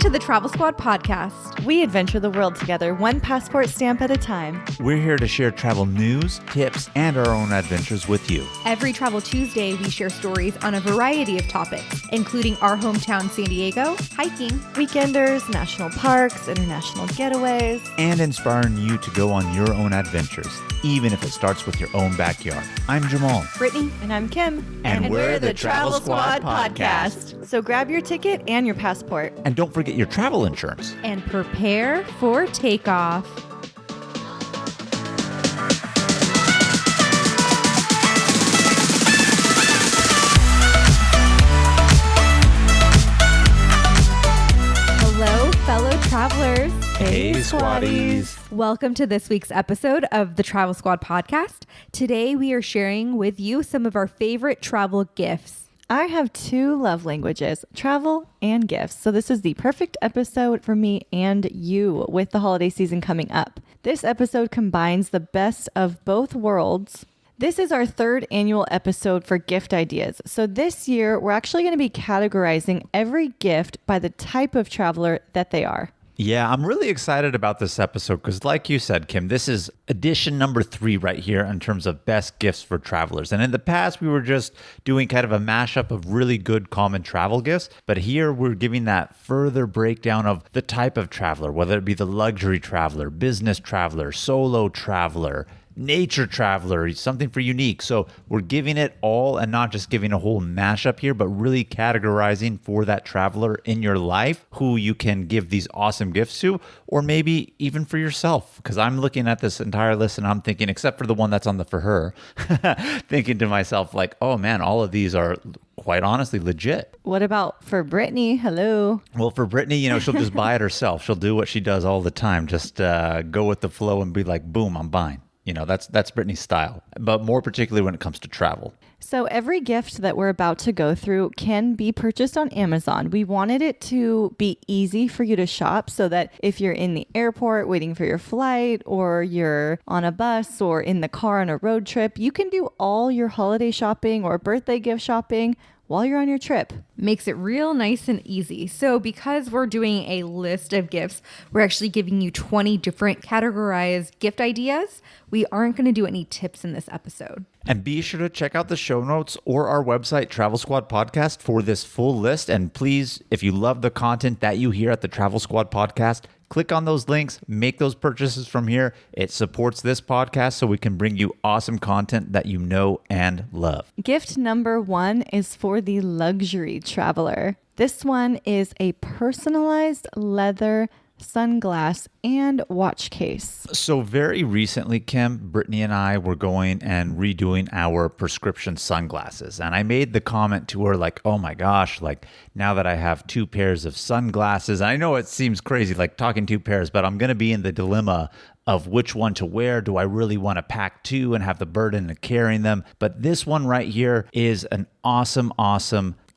to the Travel Squad podcast. We adventure the world together, one passport stamp at a time. We're here to share travel news, tips, and our own adventures with you. Every Travel Tuesday, we share stories on a variety of topics, including our hometown San Diego, hiking, weekenders, national parks, international getaways, and inspiring you to go on your own adventures, even if it starts with your own backyard. I'm Jamal. Brittany. And I'm Kim. And we're the Travel Squad podcast. So grab your ticket and your passport. And don't forget your travel insurance. And prepare for takeoff. Hello, fellow travelers. Hey, squaddies. Welcome to this week's episode of the Travel Squad podcast. Today, we are sharing with you some of our favorite travel gifts. I have two love languages, travel and gifts. So this is the perfect episode for me and you with the holiday season coming up. This episode combines the best of both worlds. This is our third annual episode for gift ideas. So this year, we're actually going to be categorizing every gift by the type of traveler that they are. Yeah, I'm really excited about this episode because like you said, Kim, this is edition number 3 right here in terms of best gifts for travelers. And in the past, we were just doing kind of a mashup of really good common travel gifts. But here we're giving that further breakdown of the type of traveler, whether it be the luxury traveler, business traveler, solo traveler, nature traveler, something for unique. So we're giving it all and not just giving a whole mashup here, but really categorizing for that traveler in your life who you can give these awesome gifts to, or maybe even for yourself. Because I'm looking at this entire list and I'm thinking, except for the one that's on the for her, thinking to myself like, oh man, all of these are quite honestly legit. What about for Brittany? Hello. Well, for Brittany, she'll just buy it herself. She'll do what she does all the time. Just go with the flow and be like, boom, I'm buying. That's Brittany's style, but more particularly when it comes to travel. So every gift that we're about to go through can be purchased on Amazon. We wanted it to be easy for you to shop so that if you're in the airport waiting for your flight, or you're on a bus or in the car on a road trip, you can do all your holiday shopping or birthday gift shopping while you're on your trip. Makes it real nice and easy. So because we're doing a list of gifts, we're actually giving you 20 different categorized gift ideas. We aren't going to do any tips in this episode. And be sure to check out the show notes or our website, Travel Squad Podcast, for this full list. And please, if you love the content that you hear at the Travel Squad Podcast, click on those links, make those purchases from here. It supports this podcast so we can bring you awesome content that you know and love. Gift number 1 is for the luxury traveler. This one is a personalized leather sunglass and watch case. So very recently, Kim, Brittany and I were going and redoing our prescription sunglasses. And I made the comment to her like, oh my gosh, like now that I have 2 pairs of sunglasses, I know it seems crazy like talking 2 pairs, but I'm going to be in the dilemma of which one to wear. Do I really want to pack 2 and have the burden of carrying them? But this one right here is an awesome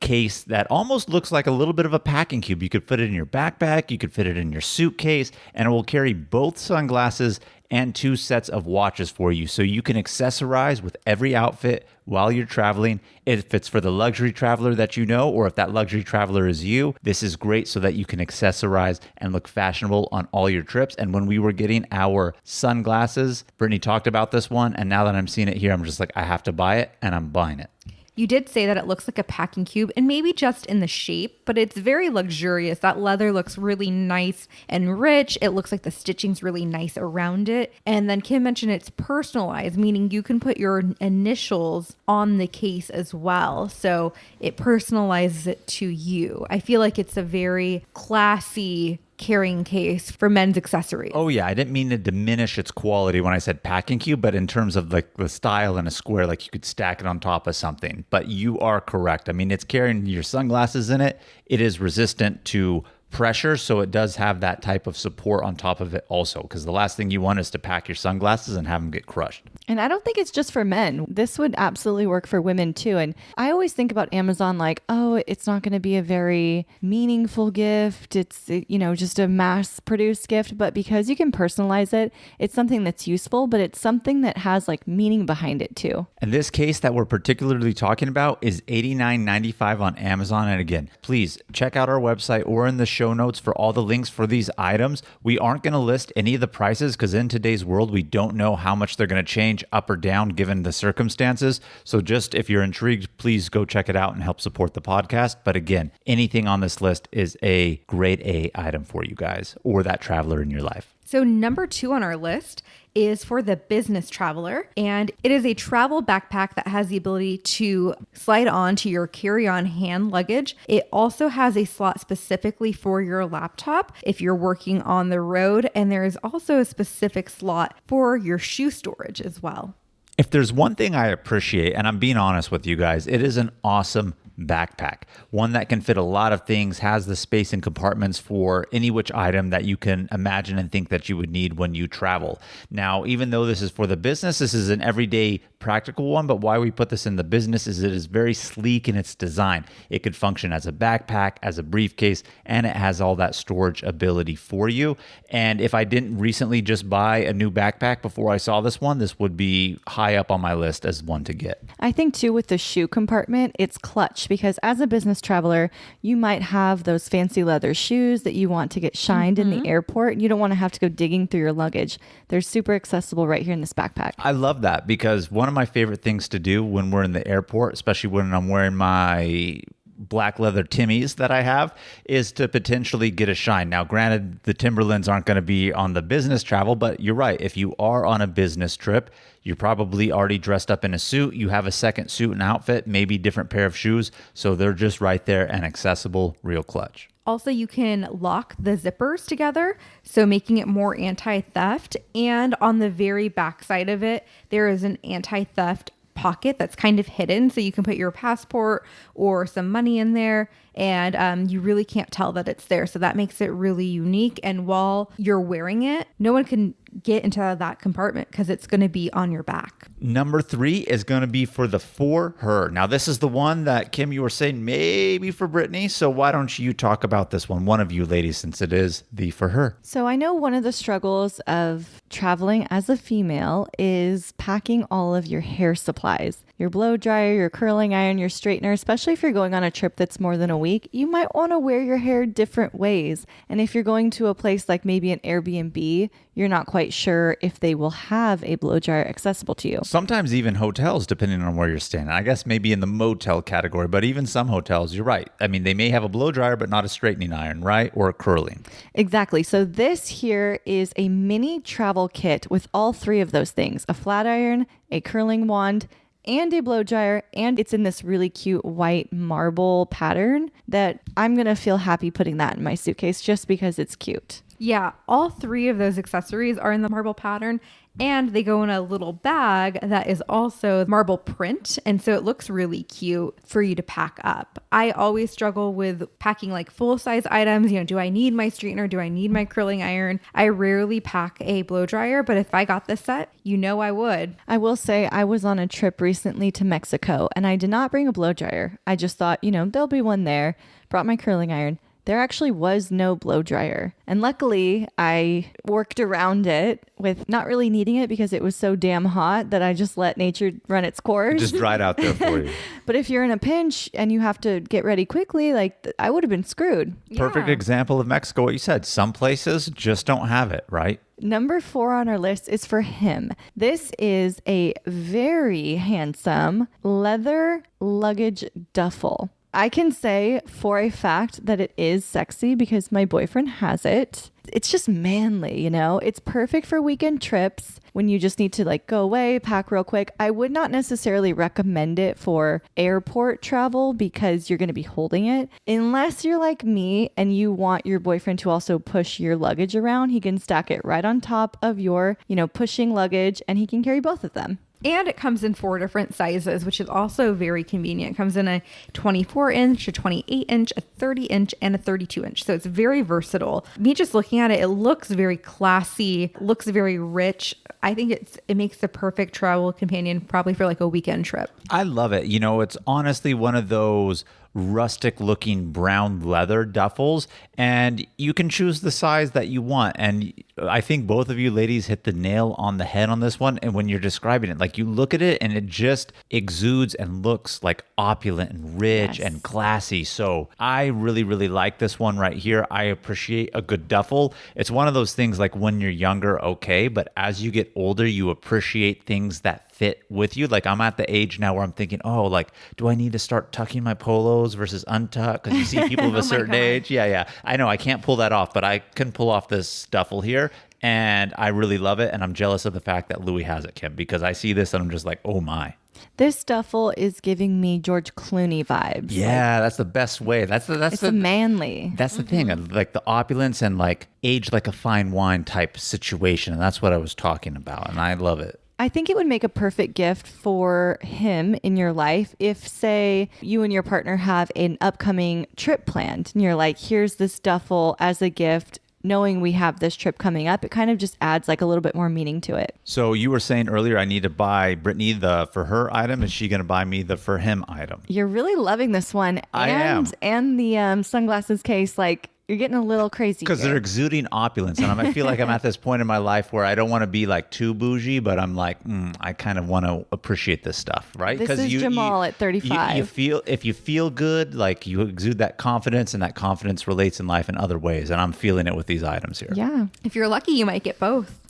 case that almost looks like a little bit of a packing cube. You could fit it in your backpack, you could fit it in your suitcase, and it will carry both sunglasses and 2 sets of watches for you. So you can accessorize with every outfit while you're traveling. If it's for the luxury traveler that you know, or if that luxury traveler is you, this is great so that you can accessorize and look fashionable on all your trips. And when we were getting our sunglasses, Brittany talked about this one, and now that I'm seeing it here, I'm just like, I have to buy it, and I'm buying it. You did say that it looks like a packing cube, and maybe just in the shape, but it's very luxurious. That leather looks really nice and rich. It looks like the stitching's really nice around it. And then Kim mentioned it's personalized, meaning you can put your initials on the case as well. So it personalizes it to you. I feel like it's a very classy carrying case for men's accessories. Oh yeah, I didn't mean to diminish its quality when I said packing cube, but in terms of like the style in a square, like you could stack it on top of something. But you are correct. I mean, it's carrying your sunglasses in it. It is resistant to pressure, so it does have that type of support on top of it also, because the last thing you want is to pack your sunglasses and have them get crushed. And I don't think it's just for men. This would absolutely work for women too. And I always think about Amazon like, oh, it's not going to be a very meaningful gift. It's, just a mass produced gift. But because you can personalize it, it's something that's useful, but it's something that has like meaning behind it too. And this case that we're particularly talking about is $89.95 on Amazon. And again, please check out our website or in the show notes for all the links for these items. We aren't going to list any of the prices because in today's world, we don't know how much they're going to change up or down given the circumstances. So just if you're intrigued, please go check it out and help support the podcast. But again, anything on this list is a grade A item for you guys or that traveler in your life. So number 2 on our list is for the business traveler, and it is a travel backpack that has the ability to slide on to your carry-on hand luggage. It also has a slot specifically for your laptop if you're working on the road, and there is also a specific slot for your shoe storage as well. If there's one thing I appreciate, and I'm being honest with you guys, it is an awesome backpack. One that can fit a lot of things, has the space and compartments for any which item that you can imagine and think that you would need when you travel. Now, even though this is for the business, this is an everyday practical one, but why we put this in the business is it is very sleek in its design. It could function as a backpack, as a briefcase, and it has all that storage ability for you. And if I didn't recently just buy a new backpack before I saw this one, this would be high up on my list as one to get. I think too with the shoe compartment, it's clutch because as a business traveler, you might have those fancy leather shoes that you want to get shined in the airport. You don't want to have to go digging through your luggage. They're super accessible right here in this backpack. I love that because one of my favorite things to do when we're in the airport, especially when I'm wearing my black leather Timmies that I have, is to potentially get a shine. Now, granted, the Timberlands aren't going to be on the business travel, but you're right. If you are on a business trip, you're probably already dressed up in a suit. You have a second suit and outfit, maybe different pair of shoes. So they're just right there and accessible, real clutch. Also, you can lock the zippers together, so making it more anti-theft. And on the very back side of it, there is an anti-theft pocket that's kind of hidden, so you can put your passport or some money in there, and you really can't tell that it's there. So that makes it really unique. And while you're wearing it, no one can get into that compartment because it's going to be on your back. Number 3 is going to be for the for her. Now, this is the one that, Kim, you were saying maybe for Brittany. So why don't you talk about this one of you ladies, since it is the for her? So I know one of the struggles of traveling as a female is packing all of your hair supplies. Your blow dryer, your curling iron, your straightener, especially if you're going on a trip that's more than a week, you might want to wear your hair different ways. And if you're going to a place like maybe an Airbnb, you're not quite sure if they will have a blow dryer accessible to you. Sometimes even hotels, depending on where you're staying. I guess maybe in the motel category, but even some hotels, you're right. I mean, they may have a blow dryer, but not a straightening iron, right? Or a curling. Exactly. So this here is a mini travel kit with all 3 of those things: a flat iron, a curling wand, and a blow dryer, and it's in this really cute white marble pattern that I'm going to feel happy putting that in my suitcase just because it's cute. Yeah, all 3 of those accessories are in the marble pattern, and they go in a little bag that is also marble print. And so it looks really cute for you to pack up. I always struggle with packing like full size items. Do I need my straightener? Do I need my curling iron? I rarely pack a blow dryer, but if I got this set, I would. I will say I was on a trip recently to Mexico and I did not bring a blow dryer. I just thought, there'll be one there. Brought my curling iron. There actually was no blow dryer. And luckily, I worked around it with not really needing it because it was so damn hot that I just let nature run its course. Just dried out there for you. But if you're in a pinch and you have to get ready quickly, I would have been screwed. Perfect example of Mexico, what you said. Some places just don't have it, right? Number 4 on our list is for him. This is a very handsome leather luggage duffel. I can say for a fact that it is sexy because my boyfriend has it. It's just manly, It's perfect for weekend trips when you just need to go away, pack real quick. I would not necessarily recommend it for airport travel because you're going to be holding it. Unless you're like me and you want your boyfriend to also push your luggage around, he can stack it right on top of your, pushing luggage and he can carry both of them. And it comes in 4 different sizes, which is also very convenient. It comes in a 24-inch, a 28-inch, a 30-inch, and a 32-inch. So it's very versatile. Me just looking at it, it looks very classy, looks very rich. I think it makes the perfect travel companion probably for like a weekend trip. I love it. You know, it's honestly one of those rustic looking brown leather duffels, and you can choose the size that you want. And I think both of you ladies hit the nail on the head on this one. And when you're describing it, like you look at it and it just exudes and looks like opulent and rich and classy. So I really, really like this one right here. I appreciate a good duffel. It's one of those things like when you're younger, okay, but as you get older, you appreciate things that fit with you. Like I'm at the age now where I'm thinking, oh, like, do I need to start tucking my polos versus untuck? Because you see people of a certain age. Yeah. I know I can't pull that off, but I can pull off this duffel here. And I really love it. And I'm jealous of the fact that Louis has it, Kim, because I see this and I'm just like, oh my. This duffel is giving me George Clooney vibes. Yeah, that's the best way. It's the manly. That's the thing, like the opulence and like age like a fine wine type situation. And that's what I was talking about. And I love it. I think it would make a perfect gift for him in your life if, say, you and your partner have an upcoming trip planned and you're like, here's this duffel as a gift. Knowing we have this trip coming up, it kind of just adds like a little bit more meaning to it. So you were saying earlier, I need to buy Brittany the for her item. Is she going to buy me the for him item? You're really loving this one. I am. And the sunglasses case, like you're getting a little crazy. Because they're exuding opulence. And I feel like I'm at this point in my life where I don't want to be like too bougie, but I'm like, I kind of want to appreciate this stuff, right? This is Jamal at 35. If you feel good, like you exude that confidence, and that confidence relates in life in other ways. And I'm feeling it with these items here. Yeah. If you're lucky, you might get both.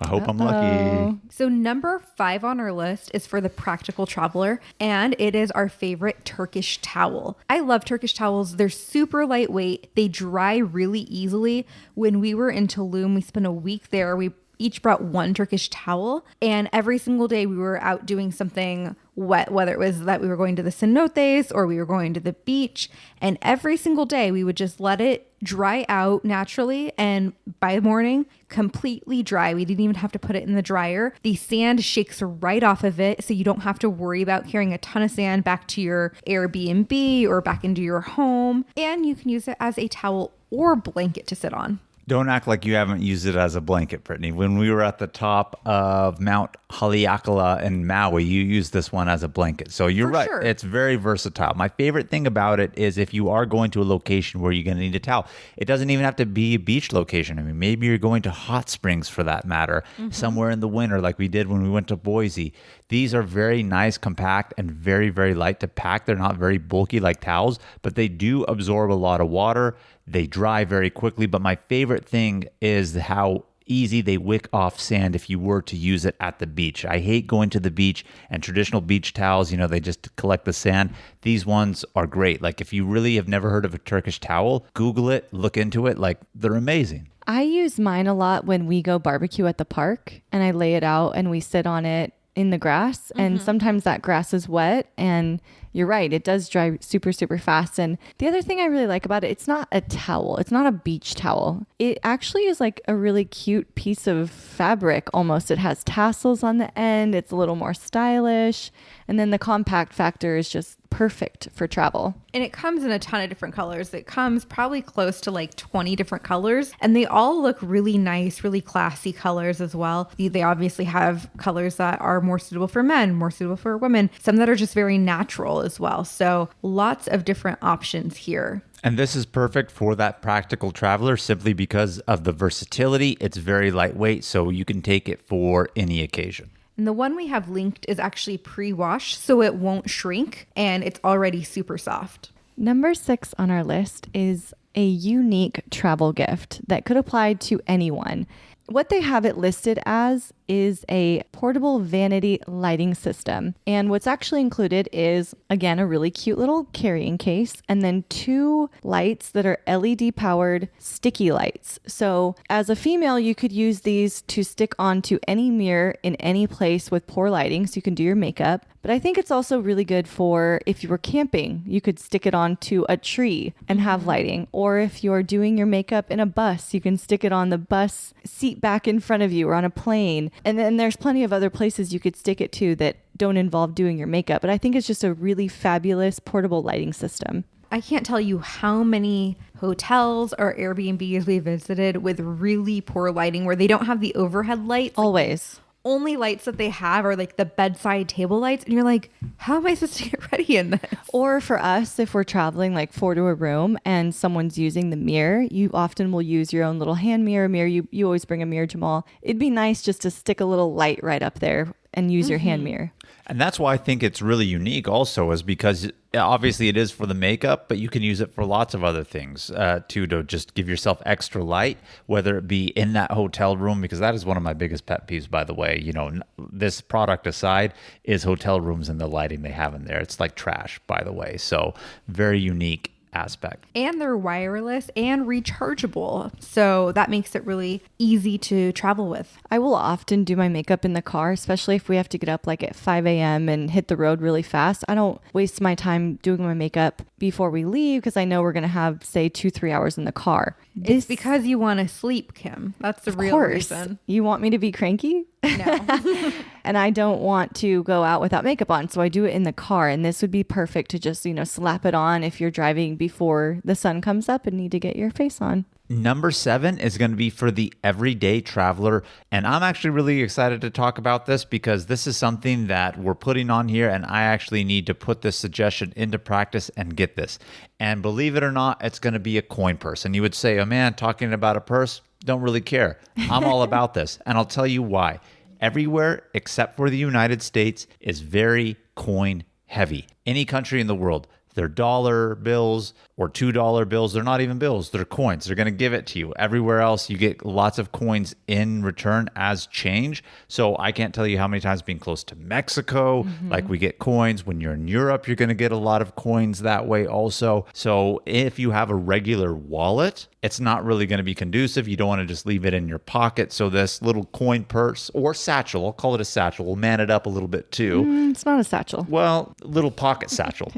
I hope I'm lucky. So number 5 on our list is for the practical traveler, and it is our favorite Turkish towel. I love Turkish towels. They're super lightweight. They dry really easily. When we were in Tulum, we spent a week there. We each brought one Turkish towel, and every single day we were out doing something wet, whether it was that we were going to the cenotes or we were going to the beach, and every single day we would just let it dry out naturally, and by morning completely dry. We didn't even have to put it in the dryer. The sand shakes right off of it, so you don't have to worry about carrying a ton of sand back to your Airbnb or back into your home, and you can use it as a towel or blanket to sit on. Don't act like you haven't used it as a blanket, Brittany. When we were at the top of Mount Haleakala in Maui, you used this one as a blanket. So you're right. Sure. It's very versatile. My favorite thing about it is if you are going to a location where you're going to need a towel, it doesn't even have to be a beach location. I mean, maybe you're going to hot springs for that matter, somewhere in the winter like we did when we went to Boise. These are very nice, compact, and very, very light to pack. They're not very bulky like towels, but they do absorb a lot of water. They dry very quickly, but my favorite thing is how easy they wick off sand if you were to use it at the beach. I hate going to the beach and traditional beach towels, they just collect the sand. These ones are great. Like if you really have never heard of a Turkish towel, Google it, look into it. Like they're amazing. I use mine a lot when we go barbecue at the park, and I lay it out and we sit on it in the grass, and sometimes that grass is wet, and you're right, it does dry super, super fast. And the other thing I really like about it, it's not a towel. It's not a beach towel. It actually is like a really cute piece of fabric almost. It has tassels on the end. It's a little more stylish. And then the compact factor is just perfect for travel. And it comes in a ton of different colors. It comes probably close to like 20 different colors, and they all look really nice, really classy colors as well. They obviously have colors that are more suitable for men, more suitable for women, some that are just very natural as well. So lots of different options here. And this is perfect for that practical traveler simply because of the versatility. It's very lightweight, so you can take it for any occasion. And the one we have linked is actually pre-washed, so it won't shrink, and it's already super soft. Number 6 on our list is a unique travel gift that could apply to anyone. What they have it listed as is a portable vanity lighting system. And what's actually included is, again, a really cute little carrying case, and then 2 lights that are LED powered sticky lights. So as a female, you could use these to stick onto any mirror in any place with poor lighting, so you can do your makeup. But I think it's also really good for if you were camping, you could stick it onto a tree and have lighting. Or if you're doing your makeup in a bus, you can stick it on the bus seat back in front of you or on a plane. And then there's plenty of other places you could stick it to that don't involve doing your makeup. But I think it's just a really fabulous portable lighting system. I can't tell you how many hotels or Airbnbs we visited with really poor lighting where they don't have the overhead lights. Always. Only lights that they have are like the bedside table lights. And you're like, how am I supposed to get ready in this? Or for us, if we're traveling like 4 to a room and someone's using the mirror, you often will use your own little hand mirror. You always bring a mirror, Jamal. It'd be nice just to stick a little light right up there and use your hand mirror. And that's why I think it's really unique also, is because obviously it is for the makeup, but you can use it for lots of other things too, to just give yourself extra light, whether it be in that hotel room, because that is one of my biggest pet peeves, by the way. You know, this product aside, is hotel rooms and the lighting they have in there. It's like trash, by the way. So very unique aspect. And they're wireless and rechargeable. So that makes it really easy to travel with. I will often do my makeup in the car, especially if we have to get up like at 5 a.m. and hit the road really fast. I don't waste my time doing my makeup before we leave because I know we're going to have, say, 2-3 hours in the car. It's because you want to sleep, Kim. That's the real reason. You want me to be cranky? No. And I don't want to go out without makeup on. So I do it in the car. And this would be perfect to just, slap it on if you're driving before the sun comes up and need to get your face on. Number 7 is going to be for the everyday traveler. And I'm actually really excited to talk about this because this is something that we're putting on here. And I actually need to put this suggestion into practice and get this. And believe it or not, it's going to be a coin purse. And you would say, oh man, talking about a purse, don't really care. I'm all about this. And I'll tell you why. Everywhere except for the United States is very coin heavy. Any country in the world, they're dollar bills or $2 bills. They're not even bills. They're coins. They're going to give it to you. Everywhere else, you get lots of coins in return as change. So I can't tell you how many times being close to Mexico, like we get coins. When you're in Europe, you're going to get a lot of coins that way also. So if you have a regular wallet, it's not really going to be conducive. You don't want to just leave it in your pocket. So this little coin purse or satchel, I'll call it a satchel. We'll man it up a little bit too. It's not a satchel. Well, little pocket satchel.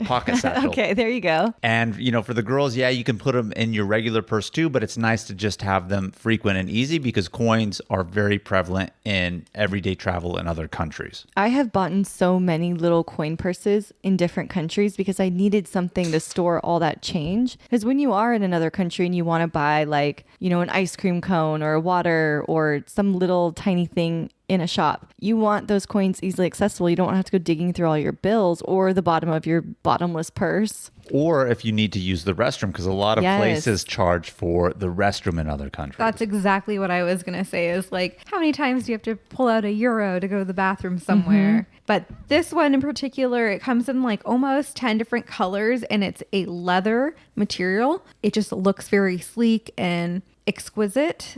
Okay, there you go. And, for the girls, yeah, you can put them in your regular purse too, but it's nice to just have them frequent and easy because coins are very prevalent in everyday travel in other countries. I have bought so many little coin purses in different countries because I needed something to store all that change. Because when you are in another country and you want to buy like, an ice cream cone or a water or some little tiny thing in a shop, you want those coins easily accessible. You don't have to go digging through all your bills or the bottom of your bottomless purse. Or if you need to use the restroom, because a lot of places charge for the restroom in other countries. That's exactly what I was going to say is like, how many times do you have to pull out €1 to go to the bathroom somewhere? But this one in particular, it comes in like almost 10 different colors and it's a leather material. It just looks very sleek and exquisite.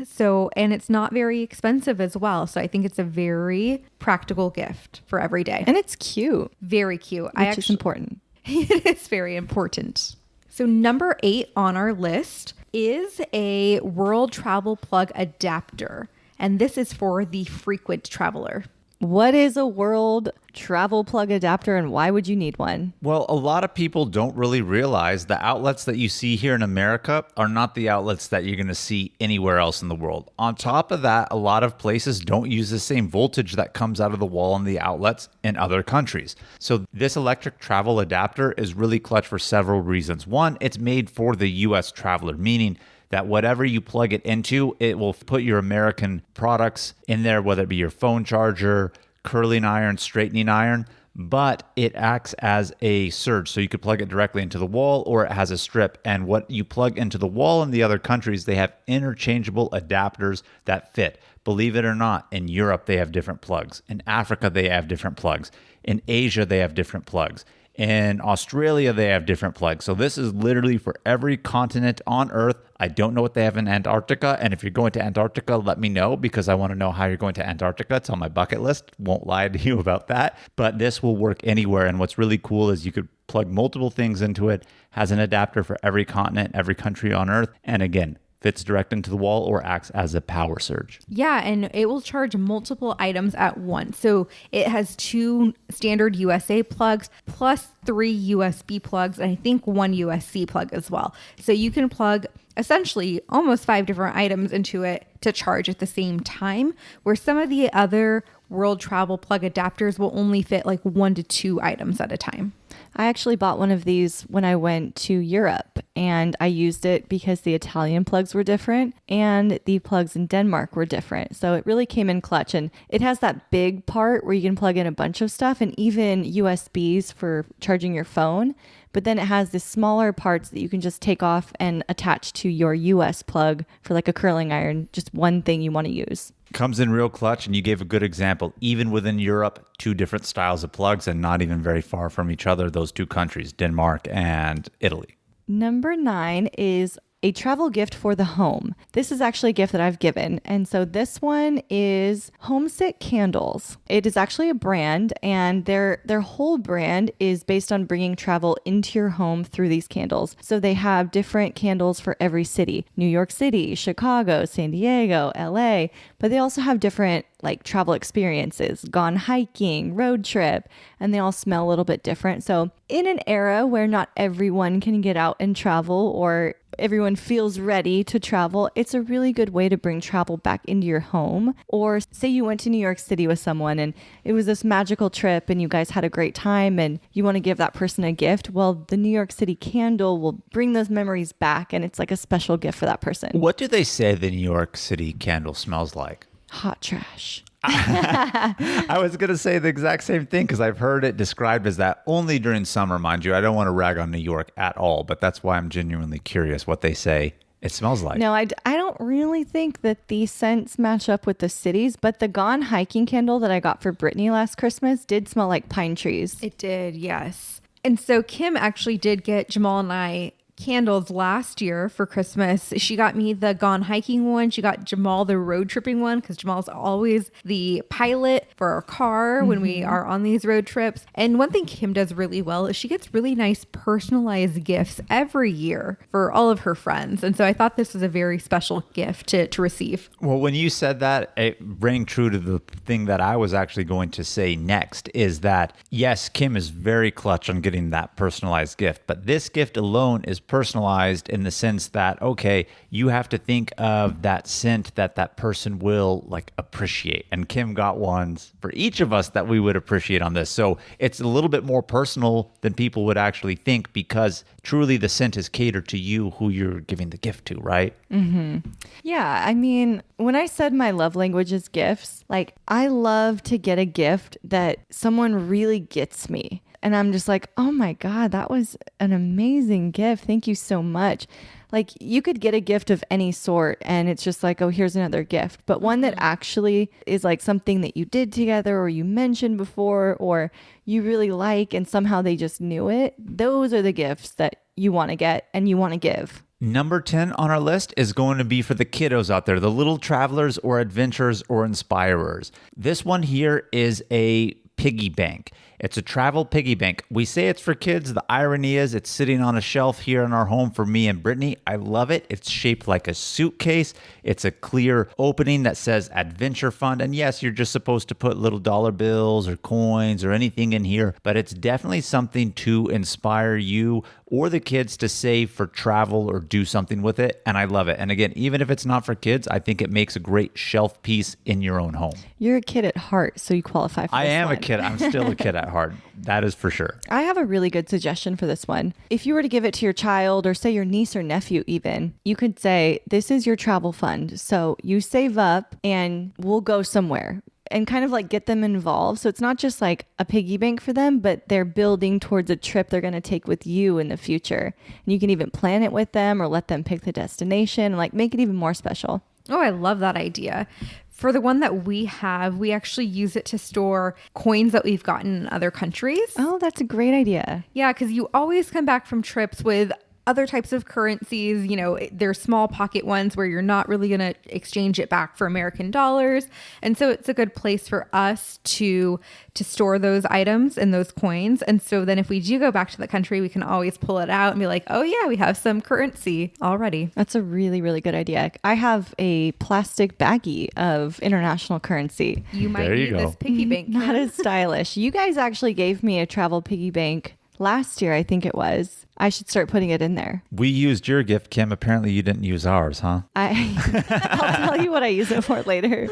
And it's not very expensive as well. So I think it's a very practical gift for every day. And it's cute. Very cute. Which is important. It is very important. So number 8 on our list is a world travel plug adapter. And this is for the frequent traveler. What is a world travel plug adapter and why would you need one? Well, a lot of people don't really realize the outlets that you see here in America are not the outlets that you're going to see anywhere else in the world. On top of that, a lot of places don't use the same voltage that comes out of the wall in the outlets in other countries. So this electric travel adapter is really clutch for several reasons. One, it's made for the US traveler, meaning that whatever you plug it into, it will put your American products in there, whether it be your phone charger, curling iron, straightening iron, but it acts as a surge. So you could plug it directly into the wall or it has a strip. And what you plug into the wall in the other countries, they have interchangeable adapters that fit. Believe it or not, in Europe, they have different plugs. In Africa, they have different plugs. In Asia, they have different plugs. In Australia, they have different plugs. So this is literally for every continent on Earth. I don't know what they have in Antarctica. And if you're going to Antarctica, let me know because I want to know how you're going to Antarctica. It's on my bucket list. Won't lie to you about that. But this will work anywhere. And what's really cool is you could plug multiple things into it. Has an adapter for every continent, every country on Earth. And again, fits direct into the wall or acts as a power surge. Yeah, and it will charge multiple items at once. So it has 2 standard USA plugs plus 3 USB plugs, and I think 1 USB plug as well. So you can plug essentially almost 5 different items into it to charge at the same time, where some of the other world travel plug adapters will only fit like 1 to 2 items at a time. I actually bought one of these when I went to Europe, and I used it because the Italian plugs were different and the plugs in Denmark were different. So it really came in clutch, and it has that big part where you can plug in a bunch of stuff and even USBs for charging your phone. But then it has the smaller parts that you can just take off and attach to your US plug for like a curling iron, just one thing you want to use. Comes in real clutch, and you gave a good example. Even within Europe, 2 different styles of plugs and not even very far from each other, those 2 countries, Denmark and Italy. Number 9 is a travel gift for the home. This is actually a gift that I've given. And so this one is Homesick candles. It is actually a brand, and their whole brand is based on bringing travel into your home through these candles. So they have different candles for every city: New York City, Chicago, San Diego, LA, but they also have different like travel experiences, gone hiking, road trip, and they all smell a little bit different. So in an era where not everyone can get out and travel, or everyone feels ready to travel, it's a really good way to bring travel back into your home. Or say you went to New York City with someone and it was this magical trip and you guys had a great time and you want to give that person a gift. Well, the New York City candle will bring those memories back, and it's like a special gift for that person. What do they say the New York City candle smells like? Hot trash. I was going to say the exact same thing because I've heard it described as that only during summer, mind you. I don't want to rag on New York at all, but that's why I'm genuinely curious what they say it smells like. No, I don't really think that the scents match up with the cities, but the Gone Hiking candle that I got for Brittany last Christmas did smell like pine trees. It did, yes. And so Kim actually did get Jamal and I candles last year for Christmas. She got me the Gone Hiking one. She got Jamal the road tripping one because Jamal's always the pilot for our car when we are on these road trips. And one thing Kim does really well is she gets really nice personalized gifts every year for all of her friends. And so I thought this was a very special gift to receive. Well, when you said that, it rang true to the thing that I was actually going to say next, is that yes, Kim is very clutch on getting that personalized gift, but this gift alone is personalized in the sense that, okay, you have to think of that scent that person will like appreciate. And Kim got ones for each of us that we would appreciate on this. So it's a little bit more personal than people would actually think, because truly the scent is catered to you, who you're giving the gift to, right? Mm-hmm. Yeah. I mean, when I said my love language is gifts, like I love to get a gift that someone really gets me. And I'm just like, oh my God, that was an amazing gift. Thank you so much. Like you could get a gift of any sort and it's just like, oh, here's another gift. But one that actually is like something that you did together or you mentioned before or you really like and somehow they just knew it. Those are the gifts that you want to get and you want to give. Number 10 on our list is going to be for the kiddos out there, the little travelers or adventurers or inspirers. This one here is a piggy bank. It's a travel piggy bank. We say it's for kids. The irony is it's sitting on a shelf here in our home for me and Brittany. I love it. It's shaped like a suitcase. It's a clear opening that says Adventure Fund. And yes, you're just supposed to put little dollar bills or coins or anything in here, but it's definitely something to inspire you or the kids to save for travel or do something with it. And I love it. And again, even if it's not for kids, I think it makes a great shelf piece in your own home. You're a kid at heart, so you qualify for this I am one. a kid. I'm still a kid at heart. That is for sure. I have a really good suggestion for this one. If you were to give it to your child or say your niece or nephew even, you could say, this is your travel fund. So you save up and we'll go somewhere. And kind of like get them involved. So it's not just like a piggy bank for them, but they're building towards a trip they're going to take with you in the future. And you can even plan it with them or let them pick the destination and like make it even more special. Oh, I love that idea. For the one that we have, we actually use it to store coins that we've gotten in other countries. Oh, that's a great idea. Yeah, because you always come back from trips with other types of currencies. You know, there's small pocket ones where you're not really going to exchange it back for American dollars. And so it's a good place for us to store those items and those coins. And so then if we do go back to the country, we can always pull it out and be like, oh yeah, we have some currency already. That's a really, really good idea. I have a plastic baggie of international currency. You might need this piggy bank. Not as stylish. You guys actually gave me a travel piggy bank last year, I think it was. I should start putting it in there. We used your gift, Kim. Apparently you didn't use ours, huh? I'll tell you what I use it for later.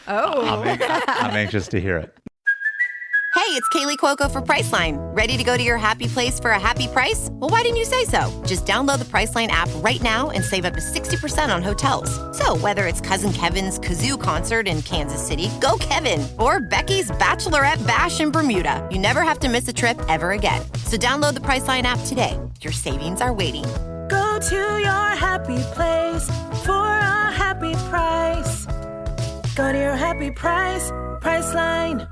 Oh. I'm anxious to hear it. Hey, it's Kaylee Cuoco for Priceline. Ready to go to your happy place for a happy price? Well, why didn't you say so? Just download the Priceline app right now and save up to 60% on hotels. So whether it's Cousin Kevin's Kazoo Concert in Kansas City, go Kevin, or Becky's Bachelorette Bash in Bermuda, you never have to miss a trip ever again. So download the Priceline app today. Your savings are waiting. Go to your happy place for a happy price. Go to your happy price, Priceline.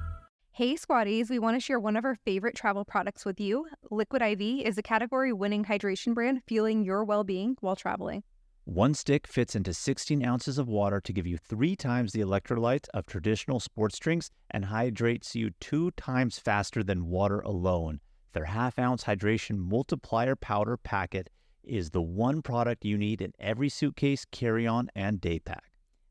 Hey Squatties, we want to share one of our favorite travel products with you. Liquid IV is a category-winning hydration brand fueling your well-being while traveling. One stick fits into 16 ounces of water to give you 3 times the electrolytes of traditional sports drinks and hydrates you 2 times faster than water alone. Their half-ounce hydration multiplier powder packet is the one product you need in every suitcase, carry-on, and day pack.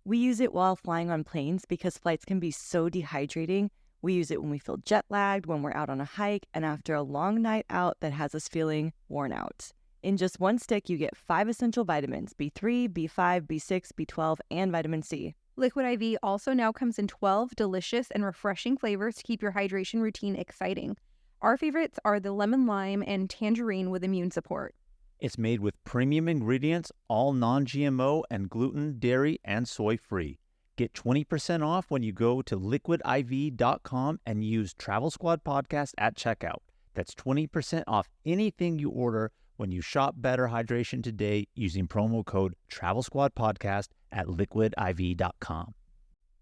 We use it while flying on planes because flights can be so dehydrating. We use it when we feel jet lagged, when we're out on a hike, and after a long night out that has us feeling worn out. In just one stick, you get 5 essential vitamins, B3, B5, B6, B12, and vitamin C. Liquid IV also now comes in 12 delicious and refreshing flavors to keep your hydration routine exciting. Our favorites are the lemon lime and tangerine with immune support. It's made with premium ingredients, all non-GMO and gluten, dairy, and soy-free. Get 20% off when you go to liquidiv.com and use Travel Squad Podcast at checkout. That's 20% off anything you order when you shop Better Hydration today using promo code Travel Squad Podcast at liquidiv.com.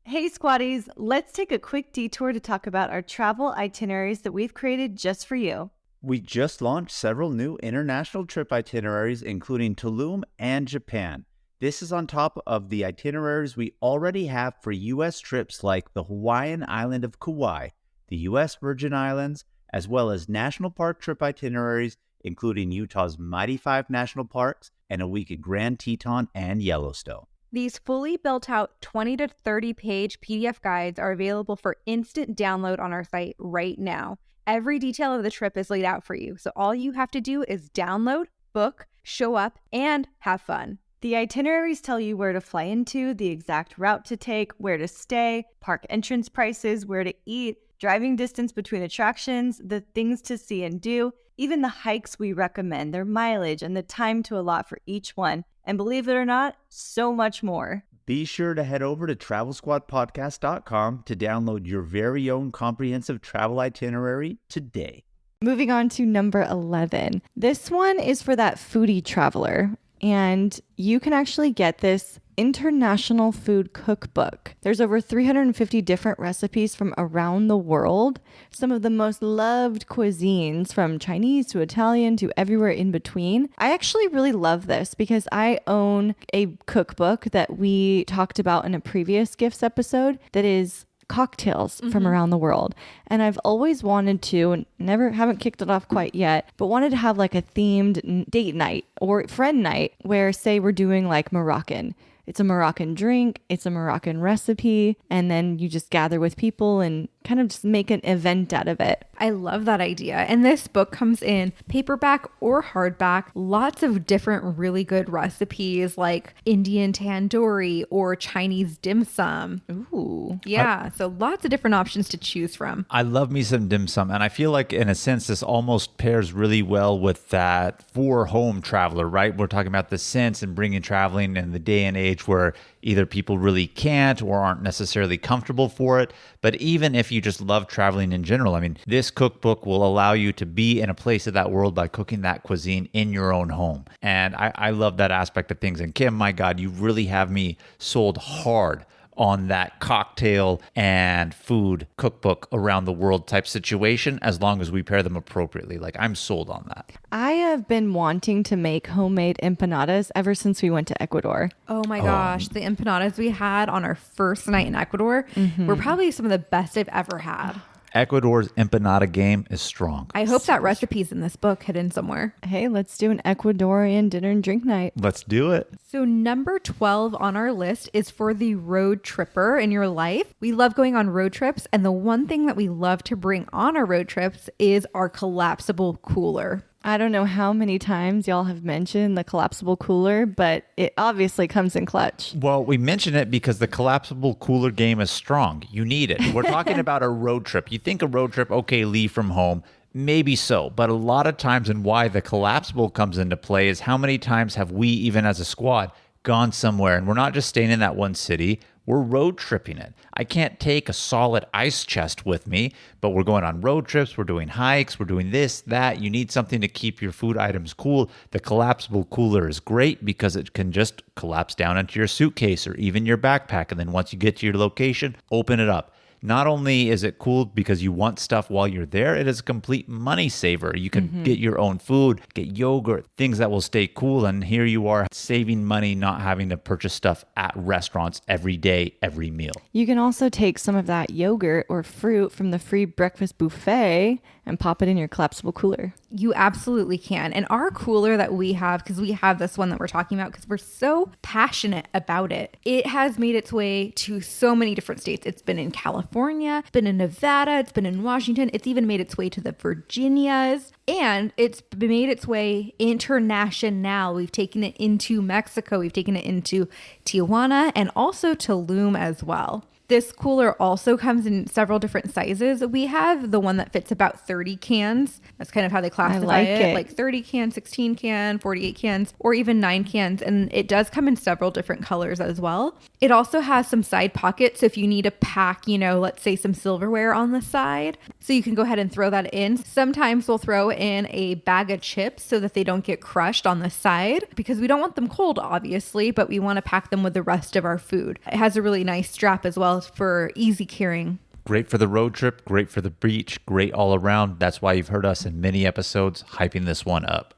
Hey Squatties, let's take a quick detour to talk about our travel itineraries that we've created just for you. We just launched several new international trip itineraries, including Tulum and Japan. This is on top of the itineraries we already have for U.S. trips like the Hawaiian island of Kauai, the U.S. Virgin Islands, as well as national park trip itineraries, including Utah's Mighty Five National Parks and a week at Grand Teton and Yellowstone. These fully built out 20 to 30 page PDF guides are available for instant download on our site right now. Every detail of the trip is laid out for you, so all you have to do is download, book, show up, and have fun. The itineraries tell you where to fly into, the exact route to take, where to stay, park entrance prices, where to eat, driving distance between attractions, the things to see and do, even the hikes we recommend, their mileage, and the time to allot for each one. And believe it or not, so much more. Be sure to head over to travelsquadpodcast.com to download your very own comprehensive travel itinerary today. Moving on to number 11. This one is for that foodie traveler. And you can actually get this international food cookbook. There's over 350 different recipes from around the world. Some of the most loved cuisines, from Chinese to Italian to everywhere in between. I actually really love this because I own a cookbook that we talked about in a previous gifts episode that is cocktails from around the world. And I've always wanted to, and haven't kicked it off quite yet, but wanted to have like a themed date night or friend night where, say, we're doing like Moroccan. It's a Moroccan drink, it's a Moroccan recipe, and then you just gather with people and kind of just make an event out of it. I love that idea. And this book comes in paperback or hardback, lots of different really good recipes like Indian tandoori or Chinese dim sum. Ooh. Yeah, so lots of different options to choose from. I love me some dim sum, and I feel like in a sense this almost pairs really well with that for home traveler, right? We're talking about the sense and bringing traveling in the day and age where either people really can't or aren't necessarily comfortable for it. But even if you just love traveling in general, I mean, this cookbook will allow you to be in a place of that world by cooking that cuisine in your own home. And I love that aspect of things. And Kim, my God, you really have me sold hard on that cocktail and food cookbook around the world type situation, as long as we pair them appropriately. Like, I'm sold on that. I have been wanting to make homemade empanadas ever since we went to Ecuador. Oh my gosh, the empanadas we had on our first night in Ecuador were probably some of the best I've ever had. Ecuador's empanada game is strong. I hope that recipe's in this book hidden somewhere. Hey, let's do an Ecuadorian dinner and drink night. Let's do it. So number 12 on our list is for the road tripper in your life. We love going on road trips, and the one thing that we love to bring on our road trips is our collapsible cooler. I don't know how many times y'all have mentioned the collapsible cooler, but it obviously comes in clutch. Well, we mention it because the collapsible cooler game is strong. You need it. We're talking about a road trip. You think a road trip, okay, leave from home. Maybe so, but a lot of times, and why the collapsible comes into play is how many times have we, even as a squad, gone somewhere, and we're not just staying in that one city, we're road tripping it. I can't take a solid ice chest with me, but we're going on road trips, we're doing hikes, we're doing this, that. You need something to keep your food items cool. The collapsible cooler is great because it can just collapse down into your suitcase or even your backpack, and then once you get to your location, open it up. Not only is it cool because you want stuff while you're there, it is a complete money saver. You can get your own food, get yogurt, things that will stay cool. And here you are saving money, not having to purchase stuff at restaurants every day, every meal. You can also take some of that yogurt or fruit from the free breakfast buffet and pop it in your collapsible cooler. You absolutely can. And our cooler that we have, because we have this one that we're talking about because we're so passionate about it, it has made its way to so many different states. It's been in California, it's been in Nevada, it's been in Washington, it's even made its way to the Virginias, and it's made its way international. We've taken it into Mexico, we've taken it into Tijuana, and also Tulum as well. This cooler also comes in several different sizes. We have the one that fits about 30 cans. That's kind of how they classify it. Like 30 cans, 16 can, 48 cans, or even 9 cans. And it does come in several different colors as well. It also has some side pockets. So if you need to pack, let's say some silverware on the side, so you can go ahead and throw that in. Sometimes we'll throw in a bag of chips so that they don't get crushed on the side, because we don't want them cold, obviously, but we want to pack them with the rest of our food. It has a really nice strap as well for easy carrying. Great for the road trip, great for the beach, great all around. That's why you've heard us in many episodes hyping this one up.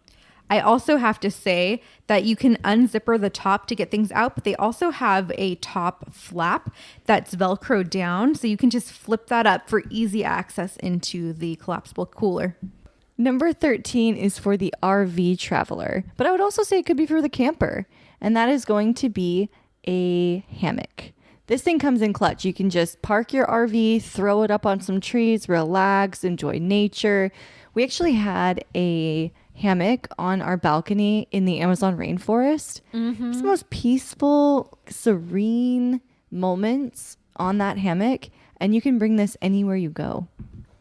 I also have to say that you can unzipper the top to get things out, but they also have a top flap that's Velcro down. So you can just flip that up for easy access into the collapsible cooler. Number 13 is for the RV traveler, but I would also say it could be for the camper. And that is going to be a hammock. This thing comes in clutch. You can just park your RV, throw it up on some trees, relax, enjoy nature. We actually had a hammock on our balcony in the Amazon rainforest. It's the most peaceful, serene moments on that hammock, and you can bring this anywhere you go.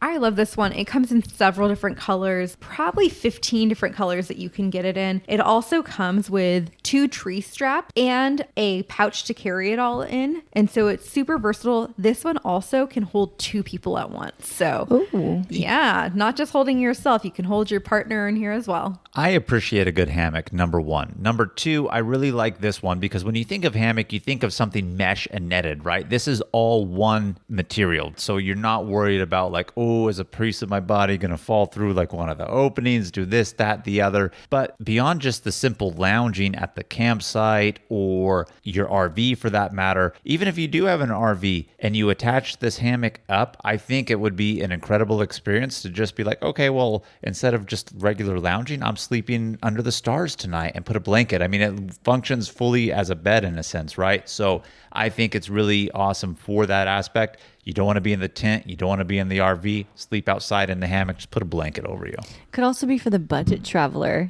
I love this one. It comes in several different colors, probably 15 different colors that you can get it in. It also comes with 2 tree straps and a pouch to carry it all in. And so it's super versatile. This one also can hold 2 people at once. So yeah, not just holding yourself. You can hold your partner in here as well. I appreciate a good hammock, number 1. Number 2, I really like this one because when you think of hammock, you think of something mesh and netted, right? This is all one material. So you're not worried about like, is a piece of my body going to fall through like one of the openings, do this, that, the other. But beyond just the simple lounging at the campsite or your RV for that matter, even if you do have an RV and you attach this hammock up, I think it would be an incredible experience to just be like, okay, well, instead of just regular lounging, I'm sleeping under the stars tonight and put a blanket. I mean, it functions fully as a bed in a sense, right? So I think it's really awesome for that aspect. You don't want to be in the tent. You don't want to be in the RV. Sleep outside in the hammock. Just put a blanket over you. Could also be for the budget traveler.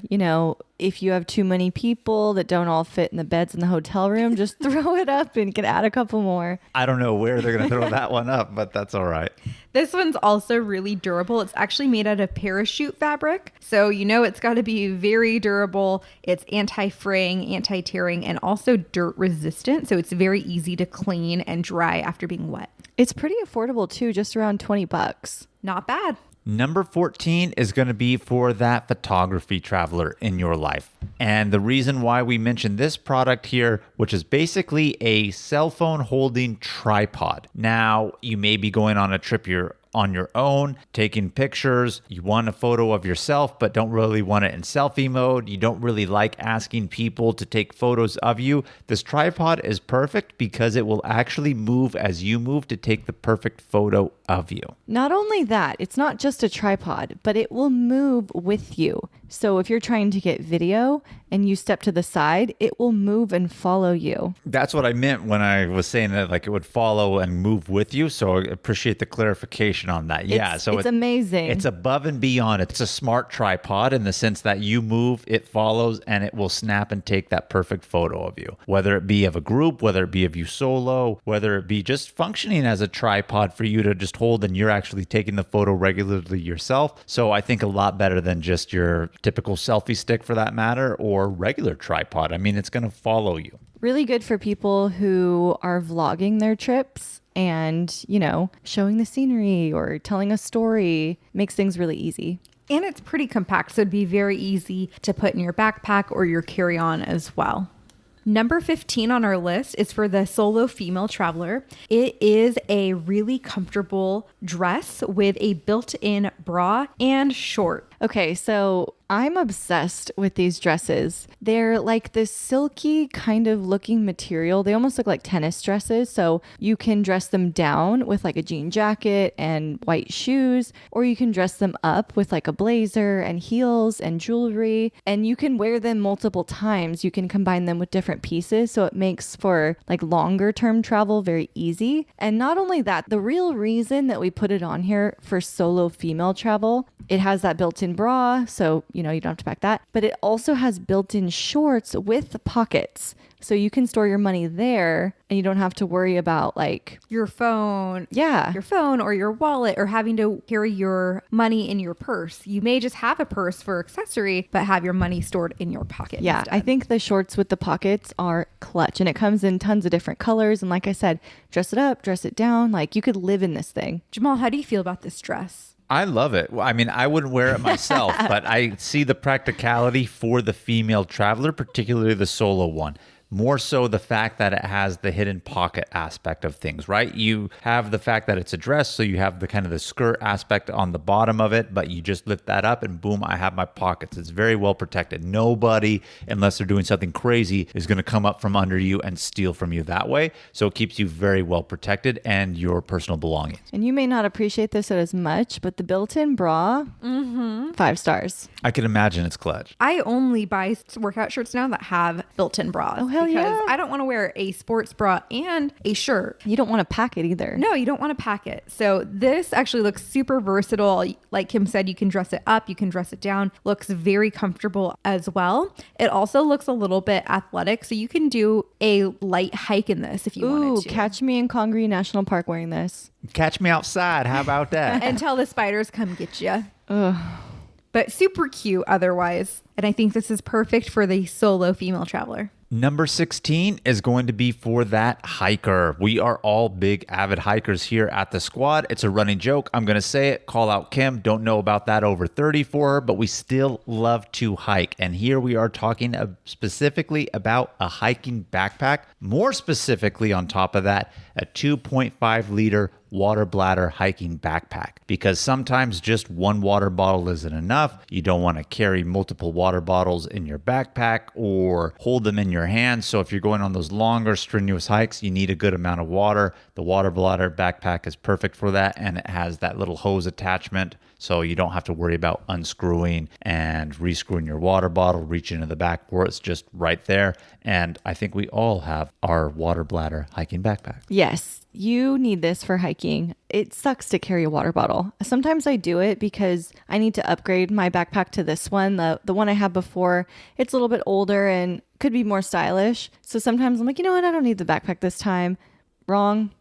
If you have too many people that don't all fit in the beds in the hotel room, just throw it up and you can add a couple more. I don't know where they're going to throw that one up, but that's all right. This one's also really durable. It's actually made out of parachute fabric. So it's got to be very durable. It's anti-fraying, anti-tearing, and also dirt resistant. So it's very easy to clean and dry after being wet. It's pretty affordable too, just around $20. Not bad. Number 14 is going to be for that photography traveler in your life. And the reason why we mentioned this product here, which is basically a cell phone holding tripod. Now, you may be going on a trip you're on your own, taking pictures. You want a photo of yourself, but don't really want it in selfie mode. You don't really like asking people to take photos of you. This tripod is perfect because it will actually move as you move to take the perfect photo of you. Not only that, it's not just a tripod, but it will move with you. So if you're trying to get video and you step to the side, it will move and follow you. That's what I meant when I was saying that, like, it would follow and move with you. So I appreciate the clarification on that. Yeah. So it's amazing. It's above and beyond. It's a smart tripod in the sense that you move, it follows, and it will snap and take that perfect photo of you, whether it be of a group, whether it be of you solo, whether it be just functioning as a tripod for you to just hold and you're actually taking the photo regularly yourself. So I think a lot better than just your typical selfie stick for that matter, or regular tripod. I mean, it's going to follow you. Really good for people who are vlogging their trips and, you know, showing the scenery or telling a story. Makes things really easy. And it's pretty compact, so it'd be very easy to put in your backpack or your carry-on as well. Number 15 on our list is for the solo female traveler. It is a really comfortable dress with a built-in bra and short. Okay, so I'm obsessed with these dresses. They're like this silky kind of looking material. They almost look like tennis dresses. So you can dress them down with like a jean jacket and white shoes, or you can dress them up with like a blazer and heels and jewelry. And you can wear them multiple times. You can combine them with different pieces. So it makes for like longer term travel very easy. And not only that, the real reason that we put it on here for solo female travel, it has that built-in bra, so you know you don't have to pack that, but it also has built-in shorts with pockets, so you can store your money there and you don't have to worry about like your phone or your wallet or having to carry your money in your purse. You may just have a purse for accessory but have your money stored in your pocket instead. I think the shorts with the pockets are clutch, and it comes in tons of different colors, and like I said, dress it up, dress it down, like you could live in this thing. Jamal, how do you feel about this dress? I love it. I mean, I wouldn't wear it myself, but I see the practicality for the female traveler, particularly the solo one. More so the fact that it has the hidden pocket aspect of things, right? You have the fact that it's a dress, so you have the kind of the skirt aspect on the bottom of it, but you just lift that up and boom, I have my pockets. It's very well protected. Nobody, unless they're doing something crazy, is going to come up from under you and steal from you that way. So it keeps you very well protected and your personal belongings. And you may not appreciate this as much, but the built-in bra, 5 stars. I can imagine it's clutch. I only buy workout shirts now that have built-in bras. Oh, hell because yeah. I don't want to wear a sports bra and a shirt. You don't want to pack it either. No, you don't want to pack it. So this actually looks super versatile. Like Kim said, you can dress it up, you can dress it down. Looks very comfortable as well. It also looks a little bit athletic, so you can do a light hike in this if you wanted to. Catch me in Congaree National Park wearing this. Catch me outside. How about that? Until the spiders come get you. Ugh. But super cute otherwise. And I think this is perfect for the solo female traveler. Number 16 is going to be for that hiker. We are all big avid hikers here at the squad. It's a running joke. I'm going to say it. Call out Kim. Don't know about that over 30 for her, but we still love to hike. And here we are talking specifically about a hiking backpack. More specifically, on top of that, a 2.5 liter water bladder hiking backpack, because sometimes just one water bottle isn't enough. You don't want to carry multiple water bottles in your backpack or hold them in your hand. So if you're going on those longer strenuous hikes, you need a good amount of water. The water bladder backpack is perfect for that, and it has that little hose attachment, so you don't have to worry about unscrewing and rescrewing your water bottle, reaching into the back for it. It's just right there. And I think we all have our water bladder hiking backpack. Yes, you need this for hiking. It sucks to carry a water bottle. Sometimes I do it because I need to upgrade my backpack to this one. The one I had before, it's a little bit older and could be more stylish. So sometimes I'm like, you know what? I don't need the backpack this time. Wrong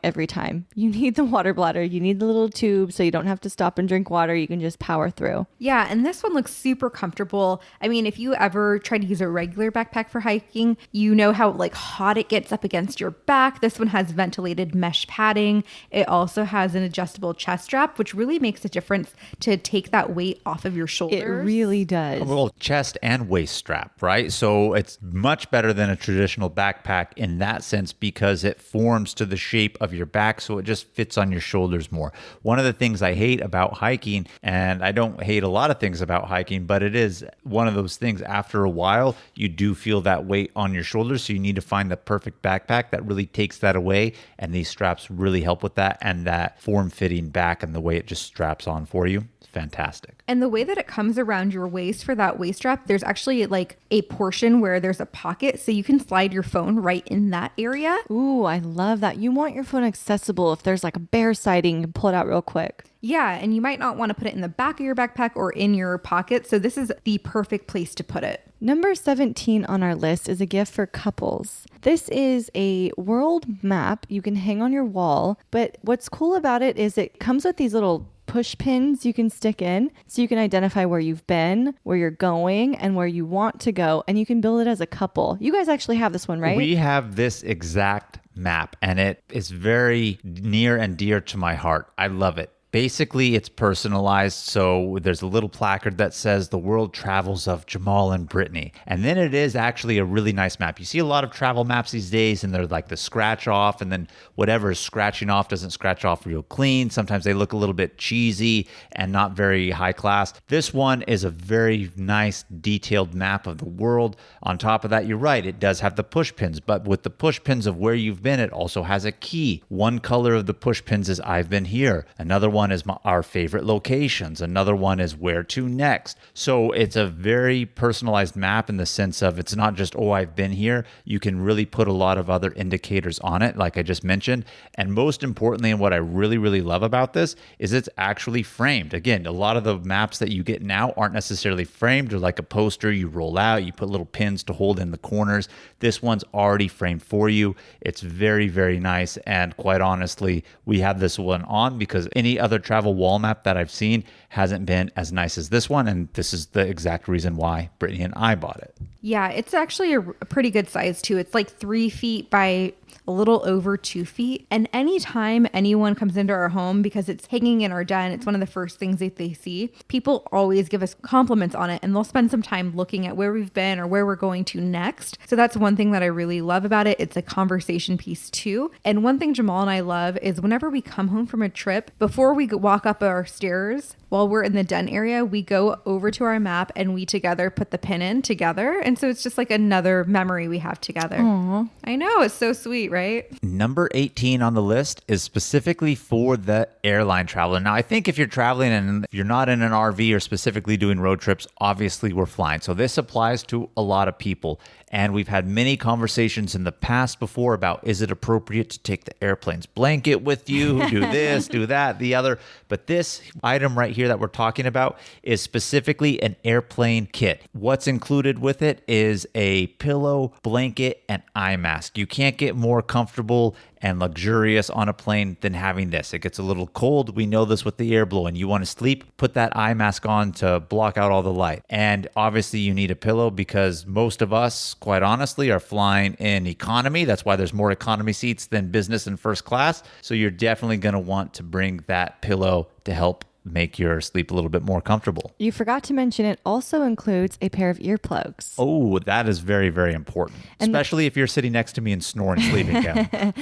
every time. You need the water bladder. You need the little tube so you don't have to stop and drink water. You can just power through. Yeah, and this one looks super comfortable. I mean, if you ever try to use a regular backpack for hiking, you know how like hot it gets up against your back. This one has ventilated mesh padding. It also has an adjustable chest strap, which really makes a difference to take that weight off of your shoulders. It really does. A little chest and waist strap, right? So it's much better than a traditional backpack in that sense because it forms to the shape of your back, so it just fits on your shoulders more. One of the things I hate about hiking, and I don't hate a lot of things about hiking, but it is one of those things, after a while, you do feel that weight on your shoulders, so you need to find the perfect backpack that really takes that away, and these straps really help with that, and that form-fitting back and the way it just straps on for you. Fantastic. And the way that it comes around your waist for that waist strap, there's actually like a portion where there's a pocket, so you can slide your phone right in that area. Ooh, I love that. You want your phone accessible. If there's like a bear sighting, you can pull it out real quick. Yeah, and you might not want to put it in the back of your backpack or in your pocket, so this is the perfect place to put it. Number 17 on our list is a gift for couples. This is a world map you can hang on your wall, but what's cool about it is it comes with these little push pins you can stick in, so you can identify where you've been, where you're going, and where you want to go, and you can build it as a couple. You guys actually have this one, right? We have this exact map, and it is very near and dear to my heart. I love it. Basically, it's personalized, so there's a little placard that says the world travels of Jamal and Brittany. And then it is actually a really nice map. You see a lot of travel maps these days, and they're like the scratch off, and then whatever is scratching off doesn't scratch off real clean. Sometimes they look a little bit cheesy and not very high class. This one is a very nice, detailed map of the world. On top of that, you're right, it does have the push pins, but with the push pins of where you've been, it also has a key. One color of the push pins is I've been here. Another one is our favorite locations. Another one is where to next. So it's a very personalized map in the sense of it's not just, oh, I've been here. You can really put a lot of other indicators on it, like I just mentioned. And most importantly, and what I really, really love about this is it's actually framed. Again, a lot of the maps that you get now aren't necessarily framed. They're like a poster you roll out. You put little pins to hold in the corners. This one's already framed for you. It's very, very nice. And quite honestly, we have this one on because any other travel wall map that I've seen hasn't been as nice as this one, and this is the exact reason why Brittany and I bought it. Yeah, it's actually a pretty good size too. It's like 3 feet by a little over 2 feet. And anytime anyone comes into our home, because it's hanging in our den, it's one of the first things that they see. People always give us compliments on it, and they'll spend some time looking at where we've been or where we're going to next. So that's one thing that I really love about it. It's a conversation piece too. And one thing Jamal and I love is whenever we come home from a trip, before we walk up our stairs, while we're in the den area, we go over to our map and we together put the pin in together. And so it's just like another memory we have together. Aww. I know, it's so sweet, right? Number 18 on the list is specifically for the airline traveler. Now, I think if you're traveling and if you're not in an RV or specifically doing road trips, obviously we're flying. So this applies to a lot of people. And we've had many conversations in the past before about, is it appropriate to take the airplane's blanket with you? Do this, do that, the other. But this item right here that we're talking about is specifically an airplane kit. What's included with it is a pillow, blanket, and eye mask. You can't get more comfortable and luxurious on a plane than having this. It gets a little cold. We know this with the air blowing. You want to sleep, put that eye mask on to block out all the light. And obviously you need a pillow because most of us, quite honestly, are flying in economy. That's why there's more economy seats than business and first class. So you're definitely going to want to bring that pillow to help make your sleep a little bit more comfortable. You forgot to mention it also includes a pair of earplugs. Oh, that is very, very important. And especially if you're sitting next to me and snoring, sleeping, Kim.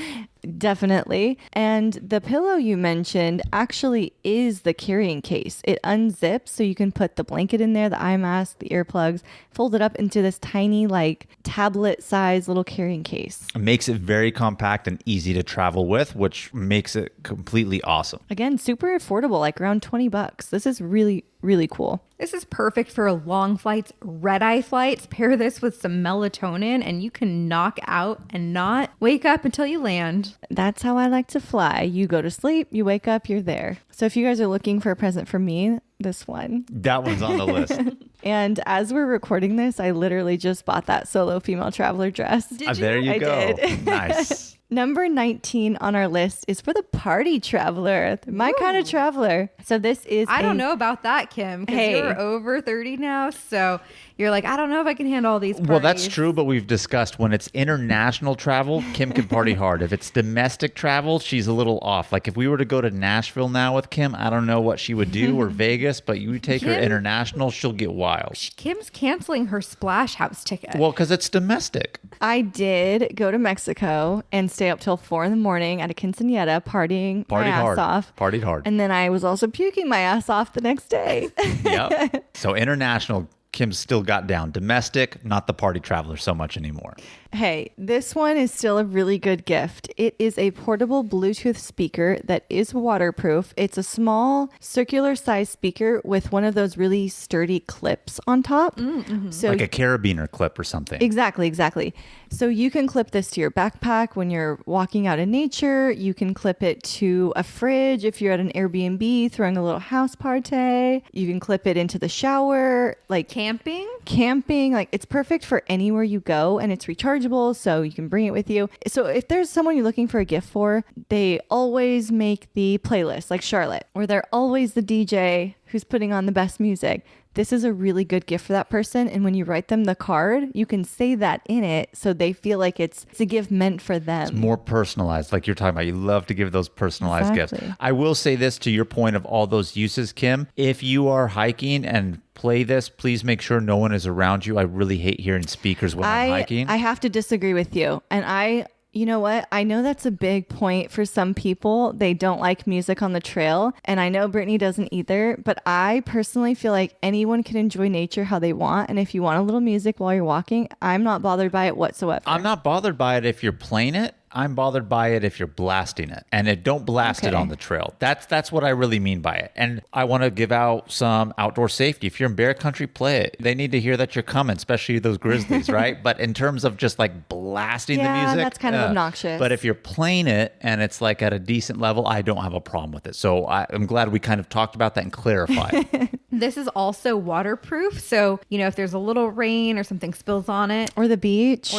Definitely. And the pillow you mentioned actually is the carrying case. It unzips so you can put the blanket in there, the eye mask, the earplugs, fold it up into this tiny like tablet size little carrying case. It makes it very compact and easy to travel with, which makes it completely awesome. Again, super affordable, like around $20. This is really, really cool. This is perfect for long flights, red-eye flights. Pair this with some melatonin and you can knock out and not wake up until you land. That's how I like to fly. You go to sleep, you wake up, you're there. So if you guys are looking for a present for me, this one. That one's on the list. And as we're recording this, I literally just bought that solo female traveler dress. Did you? There you I go. did. Nice. Number 19 on our list is for the party traveler, my kind of traveler. So this is I don't know about that, Kim, because Hey. you're over 30 now. So you're like, I don't know if I can handle all these parties. Well, that's true, but we've discussed when it's international travel, Kim can party hard. If it's domestic travel, she's a little off. Like if we were to go to Nashville now with Kim, I don't know what she would do, or Vegas, but you take her Kim? international, she'll get wild. Kim's canceling her Splash House ticket. Well, because it's domestic. I did go to Mexico and stay up till 4 a.m. at a quinceañera partying my ass off. Partied hard. And then I was also puking my ass off the next day. Yep. So international, Kim still got down. Domestic, not the party traveler so much anymore. Hey, this one is still a really good gift. It is a portable Bluetooth speaker that is waterproof. It's a small circular size speaker with one of those really sturdy clips on top. Mm-hmm. So Like a carabiner clip or something. Exactly. So you can clip this to your backpack when you're walking out in nature. You can clip it to a fridge if you're at an Airbnb throwing a little house party. You can clip it into the shower, like Camping? Like it's perfect for anywhere you go, and it's rechargeable, so you can bring it with you. So if there's someone you're looking for a gift for, they always make the playlist, like Charlotte, or they're always the DJ who's putting on the best music. This is a really good gift for that person. And when you write them the card, you can say that in it so they feel like it's a gift meant for them. It's more personalized, like you're talking about. You love to give those personalized gifts. I will say this to your point of all those uses, Kim. If you are hiking and play this, please make sure no one is around you. I really hate hearing speakers when I'm hiking. I have to disagree with you. And you know what? I know that's a big point for some people. They don't like music on the trail. And I know Brittany doesn't either. But I personally feel like anyone can enjoy nature how they want. And if you want a little music while you're walking, I'm not bothered by it whatsoever. I'm not bothered by it if you're playing it. I'm bothered by it if you're blasting it, and don't blast it on the trail. That's what I really mean by it. And I want to give out some outdoor safety. If you're in bear country, play it. They need to hear that you're coming, especially those grizzlies, right? But in terms of just like blasting the music, that's kind of obnoxious. But if you're playing it and it's like at a decent level, I don't have a problem with it. So I'm glad we kind of talked about that and clarified. This is also waterproof. So, if there's a little rain or something spills on it. Or the beach.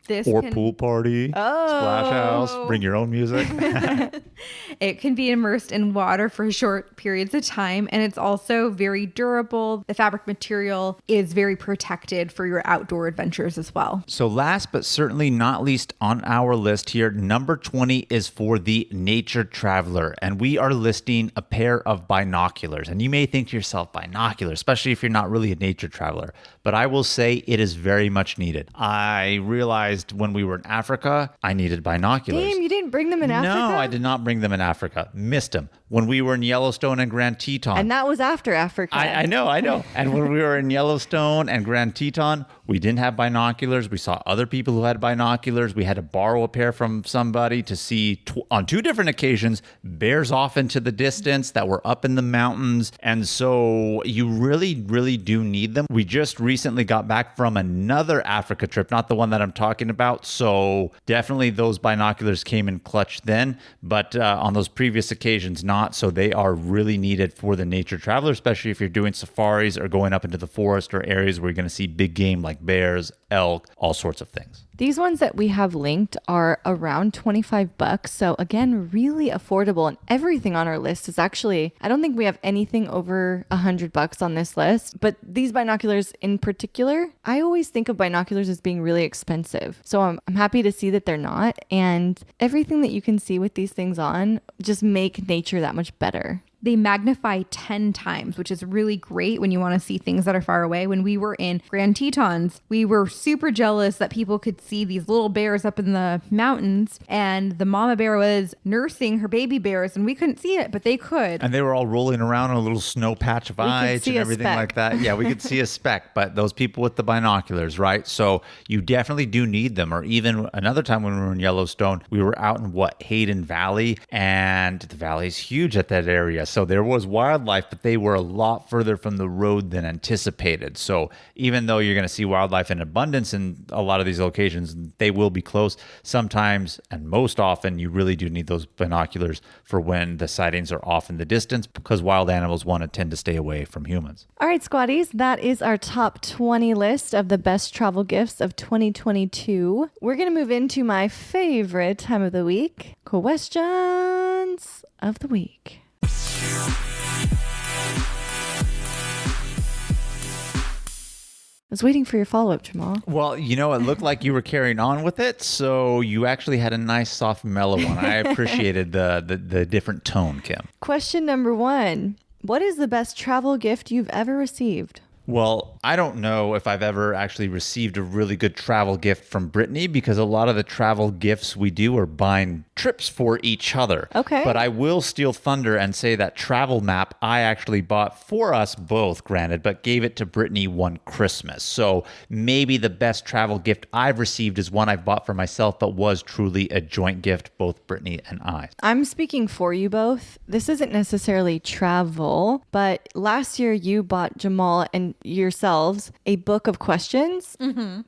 This or pool party. Splash house, bring your own music. It can be immersed in water for short periods of time, and it's also very durable. The fabric material is very protected for your outdoor adventures as well. So last but certainly not least on our list here, number 20 is for the nature traveler, and we are listing a pair of binoculars. And you may think to yourself, binoculars, especially if you're not really a nature traveler, but I will say it is very much needed. I realized when we were in Africa, I needed binoculars. Damn, you didn't bring them in Africa? No, I did not bring them in Africa. Missed them. When we were in Yellowstone and Grand Teton. And that was after Africa. I know. And when we were in Yellowstone and Grand Teton, we didn't have binoculars. We saw other people who had binoculars. We had to borrow a pair from somebody to see, on 2 different occasions, bears off into the distance that were up in the mountains. And so you really, really do need them. We just recently got back from another Africa trip, not the one that I'm talking about. So definitely those binoculars came in clutch then, but on those previous occasions, not. So they are really needed for the nature traveler, especially if you're doing safaris or going up into the forest or areas where you're going to see big game like bears, elk, all sorts of things. These ones that we have linked are around $25. So again, really affordable. And everything on our list is actually, I don't think we have anything over $100 on this list. But these binoculars in particular, I always think of binoculars as being really expensive. So I'm happy to see that they're not. And everything that you can see with these things on just make nature that much better. They magnify 10 times, which is really great when you want to see things that are far away. When we were in Grand Tetons, we were super jealous that people could see these little bears up in the mountains, and the mama bear was nursing her baby bears, and we couldn't see it, but they could. And they were all rolling around on a little snow patch of ice and everything like that. Yeah, we could see a speck, but those people with the binoculars, right? So you definitely do need them. Or even another time when we were in Yellowstone, we were out in Hayden Valley, and the valley is huge at that area. So there was wildlife, but they were a lot further from the road than anticipated. So even though you're going to see wildlife in abundance in a lot of these locations, they will be close. Sometimes, and most often, you really do need those binoculars for when the sightings are off in the distance, because wild animals want to tend to stay away from humans. All right, squaddies, that is our top 20 list of the best travel gifts of 2022. We're going to move into my favorite time of the week, questions of the week. I was waiting for your follow-up, Jamal. Well, it looked like you were carrying on with it, so you actually had a nice, soft, mellow one. I appreciated the different tone, Kim. Question number 1. What is the best travel gift you've ever received? Well, I don't know if I've ever actually received a really good travel gift from Brittany, because a lot of the travel gifts we do are buying trips for each other. Okay. But I will steal thunder and say that travel map I actually bought for us both, granted, but gave it to Brittany one Christmas. So maybe the best travel gift I've received is one I've bought for myself, but was truly a joint gift, both Brittany and I. I'm speaking for you both. This isn't necessarily travel, but last year you bought Jamal and yourselves a book of questions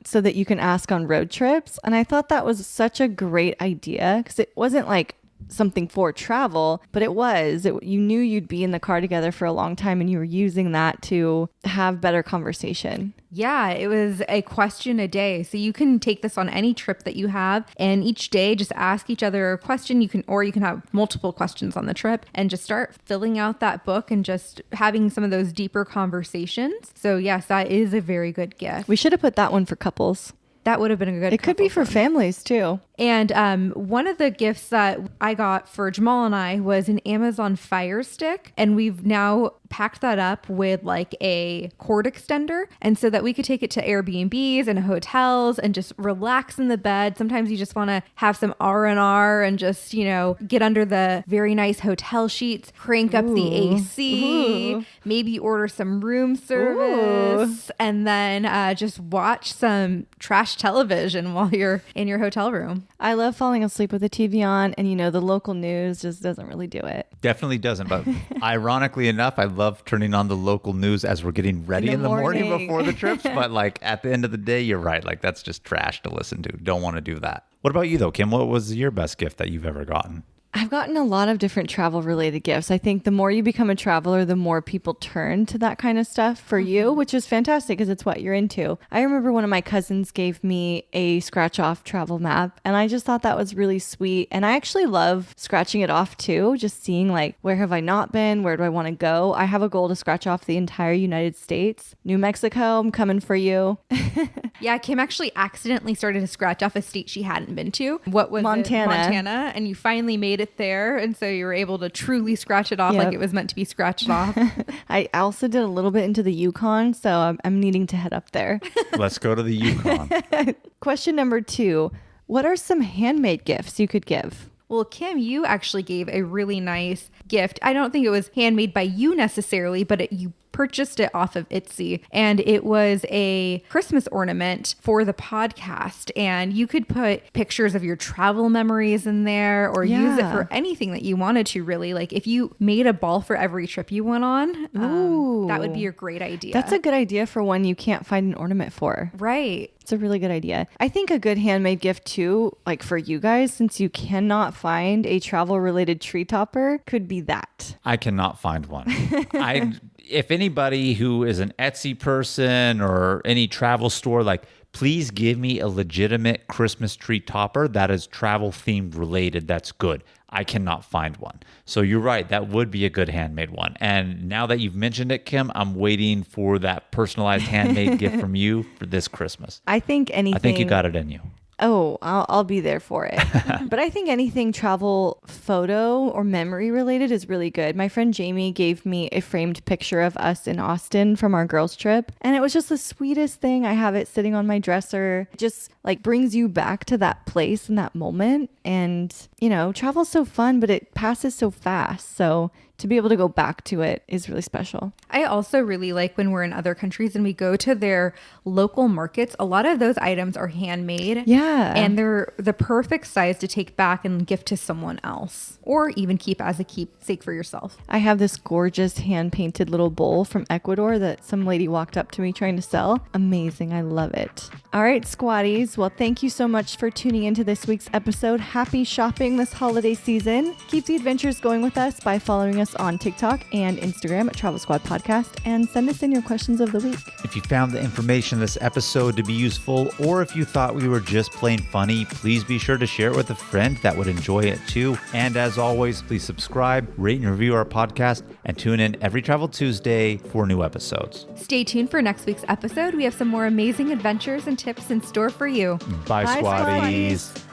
so that you can ask on road trips. And I thought that was such a great idea, because it wasn't like something for travel, but you knew you'd be in the car together for a long time, and you were using that to have better conversation. Yeah, it was a question a day. So you can take this on any trip that you have, and each day just ask each other a question. You can have multiple questions on the trip and just start filling out that book and just having some of those deeper conversations. So yes, that is a very good gift. We should have put that one for couples. That would have been a good. It could be for one. families too. And one of the gifts that I got for Jamal and I was an Amazon Fire Stick. And we've now packed that up with like a cord extender. And so that we could take it to Airbnbs and hotels and just relax in the bed. Sometimes you just want to have some R&R and just, get under the very nice hotel sheets, crank up the AC, maybe order some room service, and then just watch some trash television while you're in your hotel room. I love falling asleep with the TV on, and the local news just doesn't really do it. Definitely doesn't. But ironically enough, I love turning on the local news as we're getting ready in the morning before the trips. But like at the end of the day, you're right. Like that's just trash to listen to. Don't want to do that. What about you though, Kim? What was your best gift that you've ever gotten? I've gotten a lot of different travel related gifts. I think the more you become a traveler, the more people turn to that kind of stuff for you, which is fantastic because it's what you're into. I remember one of my cousins gave me a scratch off travel map, and I just thought that was really sweet. And I actually love scratching it off too, just seeing like, where have I not been? Where do I want to go? I have a goal to scratch off the entire United States. New Mexico, I'm coming for you. Yeah, Kim actually accidentally started to scratch off a state she hadn't been to. What was Montana. it? Montana. And you finally made it there. And so you were able to truly scratch it off like it was meant to be scratched off. I also did a little bit into the Yukon, so I'm needing to head up there. Let's go to the Yukon. Question number 2. What are some handmade gifts you could give? Well, Kim, you actually gave a really nice gift. I don't think it was handmade by you necessarily, but you purchased it off of Etsy, and it was a Christmas ornament for the podcast, and you could put pictures of your travel memories in there or use it for anything that you wanted to, really. Like if you made a ball for every trip you went on, that would be a great idea. That's a good idea for one you can't find an ornament for. Right. It's a really good idea. I think a good handmade gift too, like for you guys, since you cannot find a travel related tree topper, could be that. I cannot find one. If anybody who is an Etsy person or any travel store, like please give me a legitimate Christmas tree topper that is travel themed related. That's good. I cannot find one. So you're right. That would be a good handmade one. And now that you've mentioned it, Kim, I'm waiting for that personalized handmade gift from you for this Christmas. I think you got it in you. Oh, I'll be there for it. But I think anything travel photo or memory related is really good. My friend Jamie gave me a framed picture of us in Austin from our girls trip. And it was just the sweetest thing. I have it sitting on my dresser. It just like brings you back to that place and that moment. And, travel's so fun, but it passes so fast. So to be able to go back to it is really special. I also really like when we're in other countries and we go to their local markets. A lot of those items are handmade. Yeah. And they're the perfect size to take back and gift to someone else or even keep as a keepsake for yourself. I have this gorgeous hand-painted little bowl from Ecuador that some lady walked up to me trying to sell. Amazing. I love it. All right, squatties. Well, thank you so much for tuning into this week's episode. Happy shopping this holiday season. Keep the adventures going with us by following us on TikTok and Instagram at Travel Squad Podcast, and send us in your questions of the week. If you found the information in this episode to be useful, or if you thought we were just plain funny, please be sure to share it with a friend that would enjoy it too. And as always, please subscribe, rate and review our podcast, and tune in every Travel Tuesday for new episodes. Stay tuned for next week's episode. We have some more amazing adventures and tips in store for you. Bye, squatties.